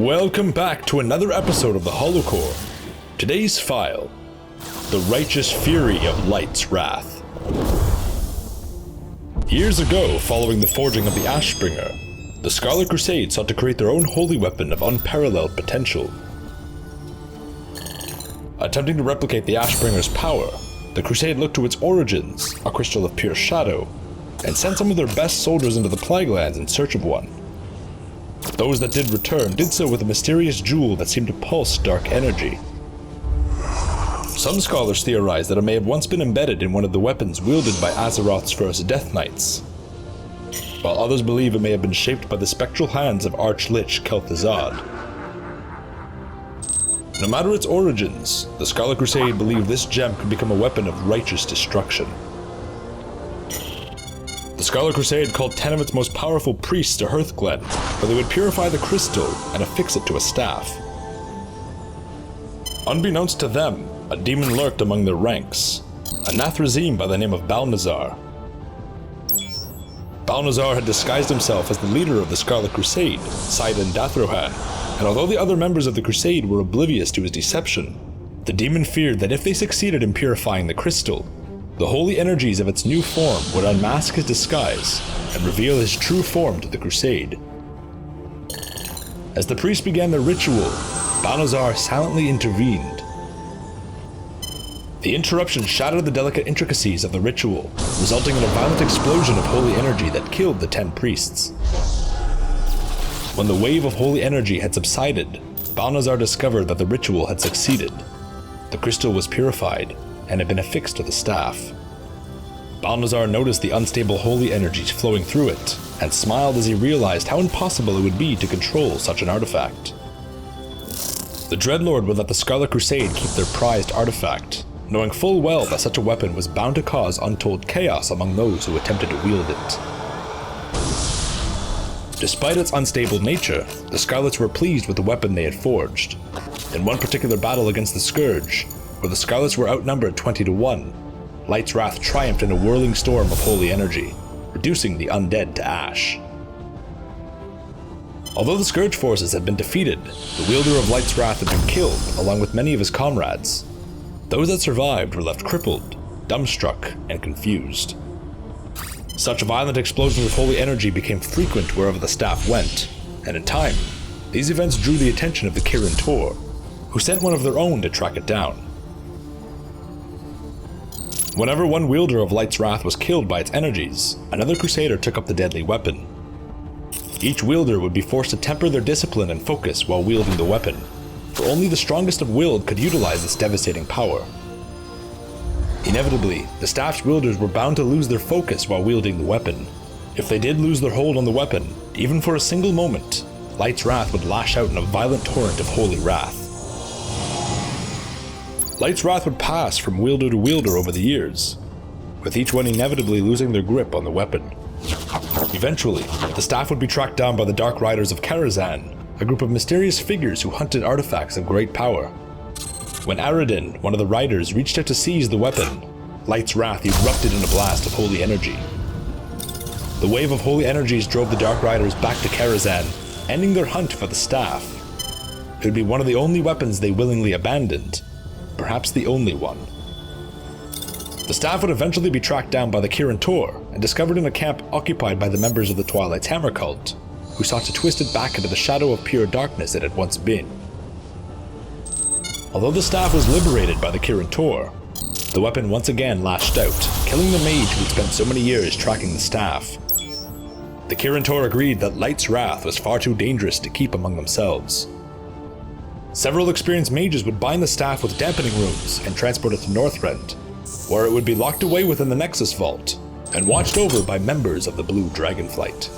Welcome back to another episode of the Holocore. Today's file: the righteous fury of Light's wrath. Years ago, following the forging of the Ashbringer, the Scarlet Crusade sought to create their own holy weapon of unparalleled potential. Attempting to replicate the Ashbringer's power, the Crusade looked to its origins, a crystal of pure shadow, and sent some of their best soldiers into the Plague Lands in search of one. Those that did return did so with a mysterious jewel that seemed to pulse dark energy. Some scholars theorize that it may have once been embedded in one of the weapons wielded by Azeroth's first Death Knights, while others believe it may have been shaped by the spectral hands of Archlich Kel'Thuzad. No matter its origins, the Scarlet Crusade believed this gem could become a weapon of righteous destruction. The Scarlet Crusade called 10 of its most powerful priests to Hearthglen, where they would purify the crystal and affix it to a staff. Unbeknownst to them, a demon lurked among their ranks, a Nathrazim by the name of Balnazar. Balnazar had disguised himself as the leader of the Scarlet Crusade, Sidon Dathrohan, and although the other members of the Crusade were oblivious to his deception, the demon feared that if they succeeded in purifying the crystal, the holy energies of its new form would unmask his disguise and reveal his true form to the Crusade. As the priests began their ritual, Balnazar silently intervened. The interruption shattered the delicate intricacies of the ritual, resulting in a violent explosion of holy energy that killed the 10 priests. When the wave of holy energy had subsided, Balnazar discovered that the ritual had succeeded. The crystal was purified and had been affixed to the staff. Balnazar noticed the unstable holy energies flowing through it, and smiled as he realized how impossible it would be to control such an artifact. The Dreadlord would let the Scarlet Crusade keep their prized artifact, knowing full well that such a weapon was bound to cause untold chaos among those who attempted to wield it. Despite its unstable nature, the Scarlets were pleased with the weapon they had forged. In one particular battle against the Scourge, where the Scarlets were outnumbered 20-1, Light's wrath triumphed in a whirling storm of holy energy, reducing the undead to ash. Although the Scourge forces had been defeated, the wielder of Light's wrath had been killed, along with many of his comrades. Those that survived were left crippled, dumbstruck, and confused. Such violent explosions of holy energy became frequent wherever the staff went, and in time, these events drew the attention of the Kirin Tor, who sent one of their own to track it down. Whenever one wielder of Light's wrath was killed by its energies, another Crusader took up the deadly weapon. Each wielder would be forced to temper their discipline and focus while wielding the weapon, for only the strongest of willed could utilize its devastating power. Inevitably, the staff's wielders were bound to lose their focus while wielding the weapon. If they did lose their hold on the weapon, even for a single moment, Light's wrath would lash out in a violent torrent of holy wrath. Light's wrath would pass from wielder to wielder over the years, with each one inevitably losing their grip on the weapon. Eventually, the staff would be tracked down by the Dark Riders of Karazhan, a group of mysterious figures who hunted artifacts of great power. When Aradin, one of the riders, reached out to seize the weapon, Light's wrath erupted in a blast of holy energy. The wave of holy energies drove the Dark Riders back to Karazhan, ending their hunt for the staff. It would be one of the only weapons they willingly abandoned, perhaps the only one. The staff would eventually be tracked down by the Kirin Tor and discovered in a camp occupied by the members of the Twilight's Hammer cult, who sought to twist it back into the shadow of pure darkness it had once been. Although the staff was liberated by the Kirin Tor, the weapon once again lashed out, killing the mage who had spent so many years tracking the staff. The Kirin Tor agreed that Light's wrath was far too dangerous to keep among themselves. Several experienced mages would bind the staff with dampening runes and transport it to Northrend, where it would be locked away within the Nexus Vault and watched over by members of the Blue Dragonflight.